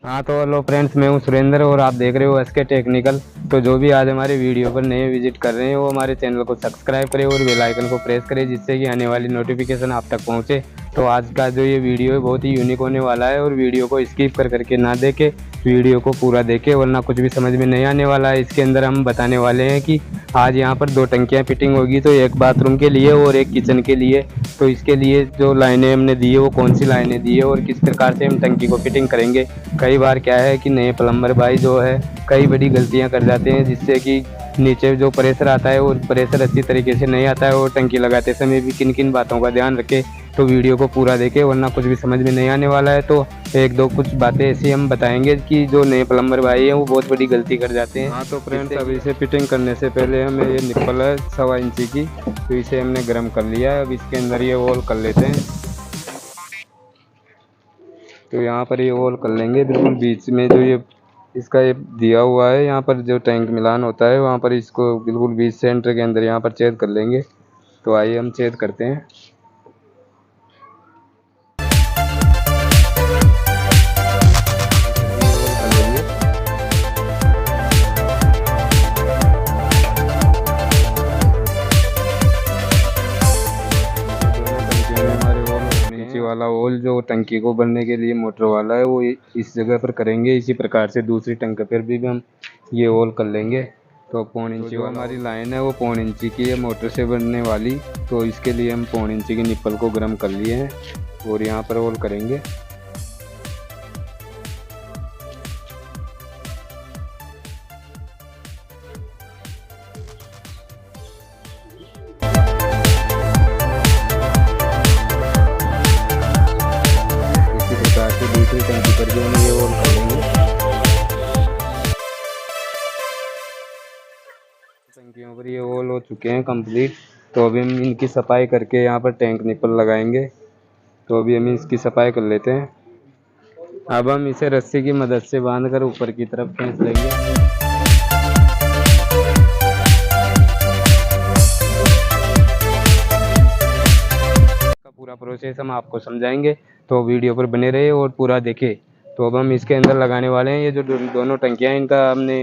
हाँ तो hello friends, मैं हूँ सुरेंद्र और आप देख रहे हो एसके टेक्निकल। तो जो भी आज हमारे वीडियो पर नए विजिट कर रहे हैं वो हमारे चैनल को सब्सक्राइब करें और बेल आइकन को प्रेस करें, जिससे कि आने वाली नोटिफिकेशन आप तक पहुँचे। तो आज का जो ये वीडियो है बहुत ही यूनिक होने वाला है और वीडियो को स्किप कर करके ना देखे, वीडियो को पूरा देखे, वरना कुछ भी समझ में नहीं आने वाला है। इसके अंदर हम बताने वाले हैं कि आज यहाँ पर 2 टंकियाँ फिटिंग होगी, तो एक बाथरूम के लिए और एक किचन के लिए। तो इसके लिए जो लाइनें हमने दी है वो कौन सी लाइनें दी है और किस प्रकार से हम टंकी को फिटिंग करेंगे। कई बार क्या है कि नए प्लम्बर भाई जो है कई बड़ी गलतियां कर जाते हैं, जिससे कि नीचे जो प्रेशर आता है वो प्रेशर अच्छी तरीके से नहीं आता है। और टंकी लगाते समय भी किन किन बातों का ध्यान रखें, तो वीडियो को पूरा देखें, वरना कुछ भी समझ में नहीं आने वाला है। तो एक दो कुछ बातें ऐसी हम बताएंगे कि जो नए प्लम्बर भाई हैं वो बहुत बड़ी गलती कर जाते हैं। हाँ तो फ्रेंड्स, अब इसे फिटिंग करने से पहले हमें ये निप्पल है 1.25 इंची की, तो इसे हमने गर्म कर लिया है। अब इसके अंदर ये होल कर लेते हैं। तो यहाँ पर ये होल कर लेंगे बिल्कुल बीच में, जो ये इसका ये दिया हुआ है यहाँ पर जो टैंक मिलान होता है वहाँ पर इसको बिल्कुल बीच सेंटर के अंदर यहाँ पर छेद कर लेंगे। तो आइए हम छेद करते हैं। वाला होल जो टंकी को भरने के लिए मोटर वाला है वो इस जगह पर करेंगे। इसी प्रकार से दूसरी टंकी पर भी हम ये होल कर लेंगे। तो 1.25 इंची जो हमारी लाइन है वो 1.25 इंची की है मोटर से बनने वाली। तो इसके लिए हम 1.25 इंची की निप्पल को गर्म कर लिए हैं और यहाँ पर होल करेंगे। दूसरी टंकी पर भी हम ये होल करेंगे। टंकियों पर ये होल हो चुके हैं कंप्लीट। तो अभी हम इनकी सफाई करके यहाँ पर टैंक निप्पल लगाएंगे। तो अभी हम इसकी सफाई कर लेते हैं। अब हम इसे रस्सी की मदद से बांधकर ऊपर की तरफ खींच लेंगे। पूरा प्रोसेस हम आपको समझाएंगे, तो वीडियो पर बने रहे और पूरा देखें। तो अब हम इसके अंदर लगाने वाले हैं ये जो दोनों टंकियां हैं, इनका हमने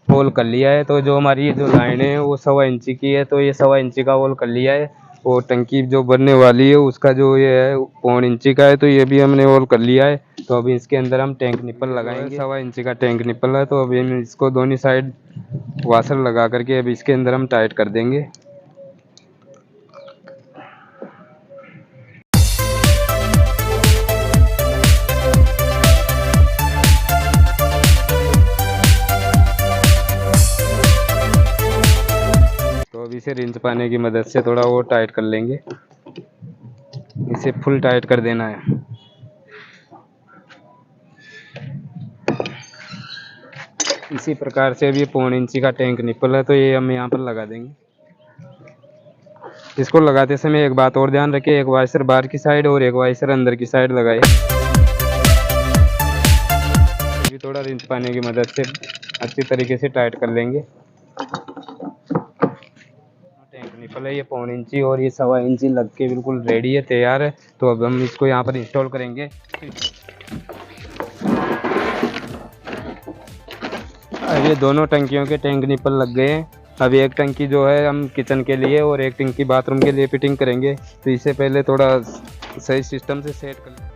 होल कर लिया है। तो जो हमारी ये जो लाइन है वो 1.25 इंची की है, तो ये 1.25 इंची का होल कर लिया है। और टंकी जो बनने वाली है उसका जो ये है 1.25 इंची का है, तो ये भी हमने होल कर लिया है। तो अभी इसके अंदर हम टैंक निप्पल लगाएंगे। 1.25 इंची का टैंक निप्पल है, तो अभी हम इसको दोनों साइड वाशर लगा करके अभी इसके अंदर हम टाइट कर देंगे। इसे रिंच पाने की मदद से थोड़ा और टाइट कर लेंगे। इसे फुल टाइट कर देना है। इसी प्रकार से अभी 1.25 इंची का टैंक निप्पल है, तो ये हम यहाँ पर लगा देंगे। इसको लगाते समय एक बात और ध्यान रखें, एक वाशर बाहर की साइड और एक वाशर अंदर की साइड लगाए। अभी थोड़ा रिंच पाने की मदद से अच्छी तरीके से टाइट कर लेंगे। निप्पल है ये 1.25 इंची और ये 1.25 इंची लग के बिल्कुल रेडी है, तैयार है। तो अब हम इसको यहाँ पर इंस्टॉल करेंगे। अब ये दोनों टंकियों के टैंक निप्पल लग गए हैं। अब एक टंकी जो है हम किचन के लिए और एक टंकी बाथरूम के लिए फिटिंग करेंगे। तो इससे पहले थोड़ा सही सिस्टम से सेट कर लें।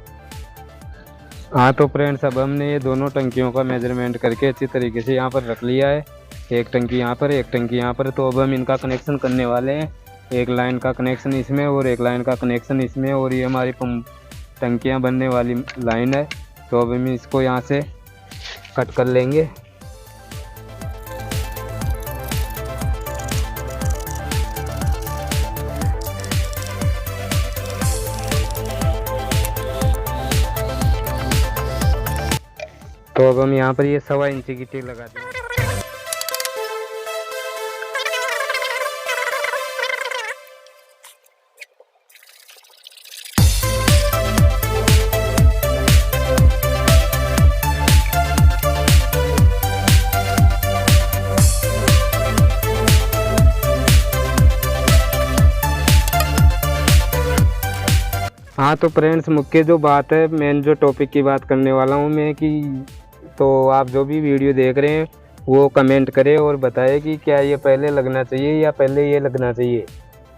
हाँ तो फ्रेंड्स, अब हमने ये दोनों टंकियों का मेजरमेंट करके अच्छी तरीके से यहाँ पर रख लिया है। एक टंकी यहाँ पर, एक टंकी यहाँ पर। तो अब हम इनका कनेक्शन करने वाले हैं। एक लाइन का कनेक्शन इसमें और एक लाइन का कनेक्शन इसमें, और ये हमारी टंकियाँ बनने वाली लाइन है। तो अब हम इसको यहाँ से कट कर लेंगे। तो अब हम यहाँ पर ये 1.25 इंची की टेप लगा देंगे। हाँ तो फ्रेंड्स, मुख्य जो बात है, मेन जो टॉपिक की बात करने वाला हूँ मैं कि तो आप जो भी वीडियो देख रहे हैं वो कमेंट करें और बताएं कि क्या ये पहले लगना चाहिए या पहले ये लगना चाहिए,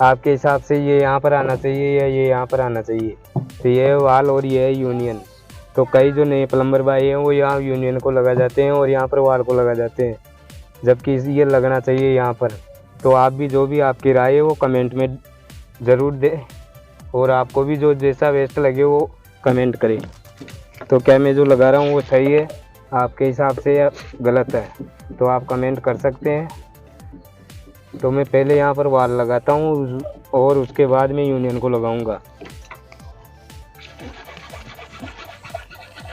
आपके हिसाब से ये यहाँ पर आना चाहिए या ये यहाँ पर आना चाहिए। तो ये है वाल और ये है यूनियन। तो कई जो नए प्लम्बर भाई हैं वो यहाँ यूनियन को लगा जाते हैं और यहाँ पर वाल को लगा जाते हैं, जबकि ये लगना चाहिए यहाँ पर। तो आप भी जो भी आपकी राय है वो कमेंट में ज़रूर दें और आपको भी जो जैसा बेस्ट लगे वो कमेंट करें। तो क्या मैं जो लगा रहा हूँ वो सही है आपके हिसाब से या गलत है, तो आप कमेंट कर सकते हैं। तो मैं पहले यहाँ पर वाल लगाता हूँ और उसके बाद मैं यूनियन को लगाऊंगा।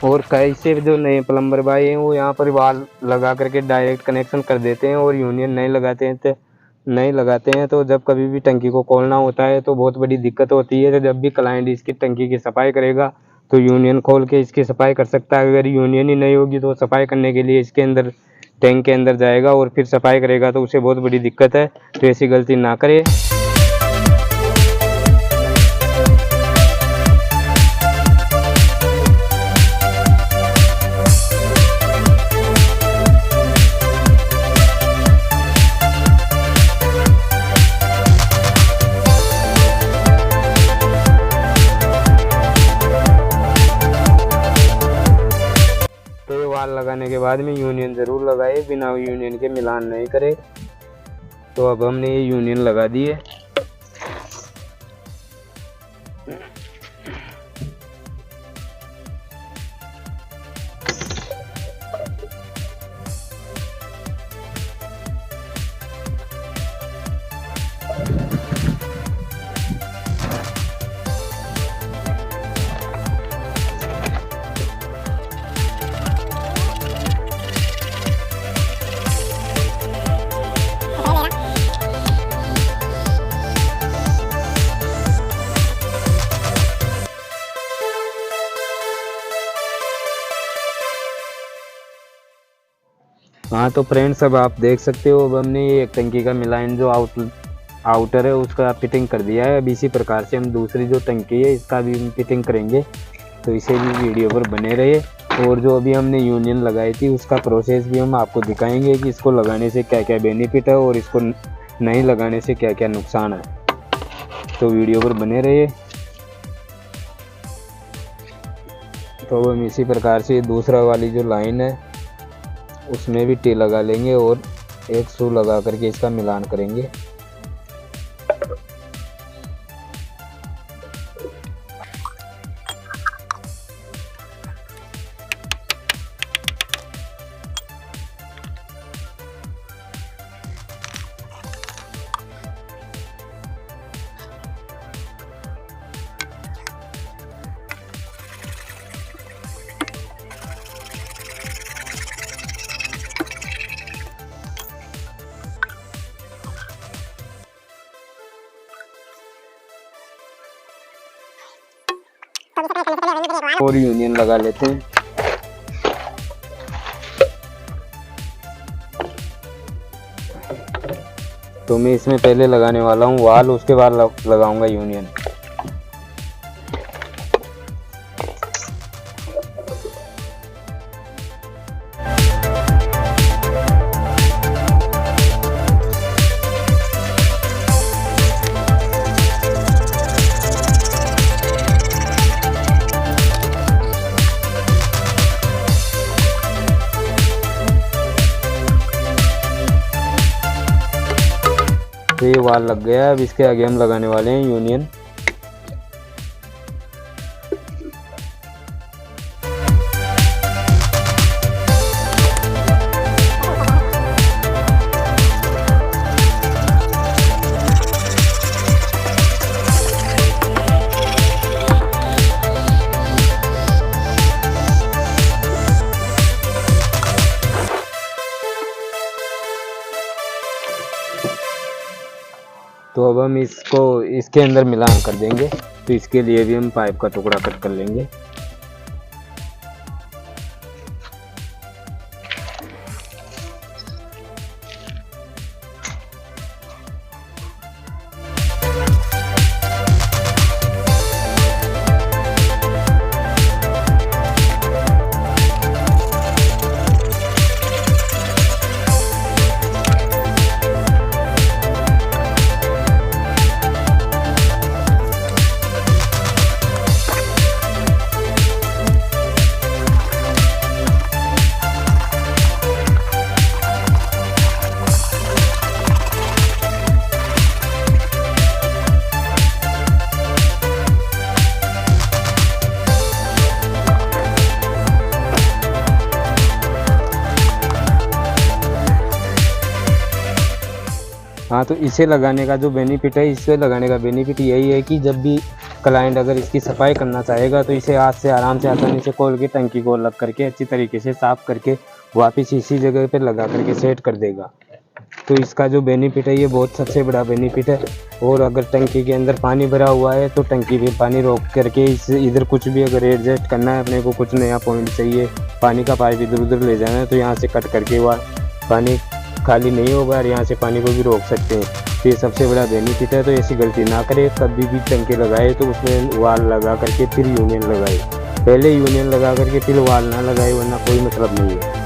और कई से जो नए प्लम्बर भाई हैं वो यहाँ पर वाल लगा करके डायरेक्ट कनेक्शन कर देते हैं और यूनियन नहीं लगाते हैं। तो जब कभी भी टंकी को खोलना होता है तो बहुत बड़ी दिक्कत होती है। तो जब भी क्लाइंट इसकी टंकी की सफाई करेगा तो यूनियन खोल के इसकी सफाई कर सकता है। अगर यूनियन ही नहीं होगी तो सफाई करने के लिए इसके अंदर टैंक के अंदर जाएगा और फिर सफाई करेगा, तो उसे बहुत बड़ी दिक्कत है। तो ऐसी गलती ना करे। वाल लगाने के बाद में यूनियन ज़रूर लगाए, बिना यूनियन के मिलान नहीं करे। तो अब हमने ये यूनियन लगा दी है। हाँ तो फ्रेंड्स अब आप देख सकते हो, अब हमने ये एक टंकी का मिलान जो आउटर है उसका फिटिंग कर दिया है। अब इसी प्रकार से हम दूसरी जो टंकी है इसका भी फिटिंग करेंगे। तो इसे भी वीडियो पर बने रहिए। और जो अभी हमने यूनियन लगाई थी उसका प्रोसेस भी हम आपको दिखाएंगे कि इसको लगाने से क्या क्या बेनिफिट है और इसको नहीं लगाने से क्या क्या नुकसान है। तो वीडियो पर बने रहिए। तो हम इसी प्रकार से दूसरा वाली जो लाइन है उसमें भी टी लगा लेंगे और एक शू लगा करके इसका मिलान करेंगे। और यूनियन लगा लेते हैं। तो मैं इसमें पहले लगाने वाला हूँ वाल, उसके बाद लगाऊंगा यूनियन। तो ये वाल लग गया। अब इसके आगे हम लगाने वाले हैं यूनियन। तो अब हम इसको इसके अंदर मिलान कर देंगे। तो इसके लिए भी हम पाइप का टुकड़ा कट कर लेंगे। हाँ, तो इसे लगाने का जो बेनिफिट है, इसे लगाने का बेनिफिट यही है कि जब भी क्लाइंट अगर इसकी सफाई करना चाहेगा तो इसे हाथ से आराम से आसानी से खोल के टंकी को अलग करके अच्छी तरीके से साफ़ करके वापस इसी जगह पर लगा करके सेट कर देगा। तो इसका जो बेनिफिट है ये बहुत सबसे बड़ा बेनिफिट है। और अगर टंकी के अंदर पानी भरा हुआ है तो टंकी में पानी रोक करके इस इधर कुछ भी अगर एडजस्ट करना है, अपने को कुछ नया पॉइंट चाहिए, पानी का पाइप इधर उधर ले जाना है, तो यहाँ से कट करके वह पानी खाली नहीं होगा और यहाँ से पानी को भी रोक सकते हैं। तो ये सबसे बड़ा बेनिफिट है। तो ऐसी गलती ना करें, कभी भी टंकी लगाए तो उसमें वाल लगा करके फिर यूनियन लगाए। पहले यूनियन लगा करके फिर वाल ना लगाए, वरना कोई मतलब नहीं है।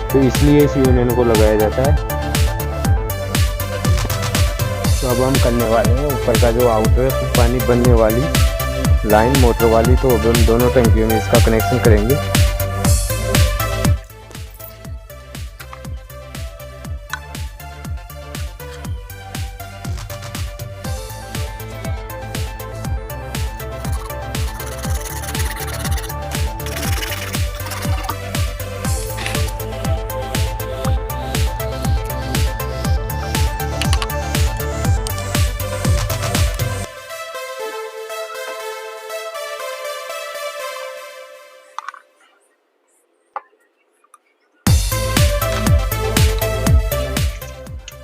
तो इसलिए इस यूनियन को लगाया जाता है। तो अब हम करने वाले हैं ऊपर का जो आउटर पानी बनने वाली लाइन मोटर वाली, तो अब हम दोनों टंकियों में इसका कनेक्शन करेंगे।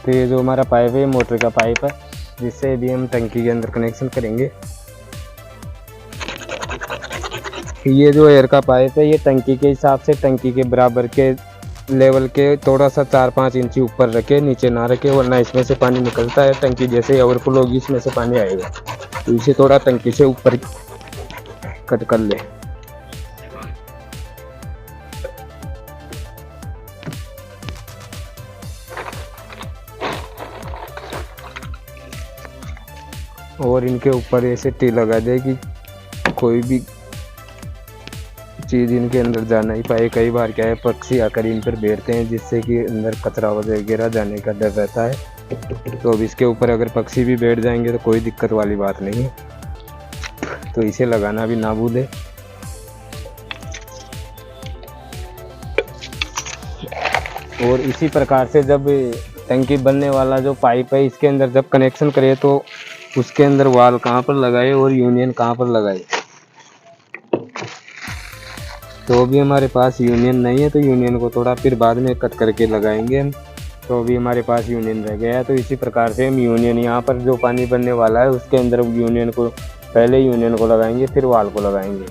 तो ये जो हमारा पाइप है मोटर का पाइप है, जिससे भी हम टंकी के अंदर कनेक्शन करेंगे। ये जो एयर का पाइप है ये टंकी के हिसाब से टंकी के बराबर के लेवल के थोड़ा सा 4-5 इंची ऊपर रखे, नीचे ना रखे, वरना इसमें से पानी निकलता है। टंकी जैसे ओवरफ्लो होगी इसमें से पानी आएगा, तो इसे थोड़ा टंकी से ऊपर कट कर ले। और इनके ऊपर ऐसे टी लगा दे कि कोई भी चीज़ इनके अंदर जा नहीं पाए। कई बार क्या है, पक्षी आकर इन पर बैठते हैं, जिससे कि अंदर कचरा वगैरह जाने का डर रहता है। तो अब इसके ऊपर अगर पक्षी भी बैठ जाएंगे तो कोई दिक्कत वाली बात नहीं है। तो इसे लगाना भी ना भूलें। और इसी प्रकार से जब टंकी बनने वाला जो पाइप है इसके अंदर जब कनेक्शन करें तो उसके अंदर वाल कहाँ पर लगाए और यूनियन कहाँ पर लगाए। तो अभी हमारे पास यूनियन नहीं है, तो यूनियन को थोड़ा फिर बाद में कट करके लगाएंगे हम। तो अभी हमारे पास यूनियन रह गया है। तो इसी प्रकार से हम यूनियन यहाँ पर जो पानी बनने वाला है उसके अंदर यूनियन को पहले यूनियन को लगाएंगे, फिर वाल को लगाएंगे।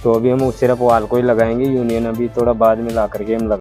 तो अभी हम सिर्फ वाल को ही लगाएंगे, यूनियन अभी थोड़ा बाद में ला करके हम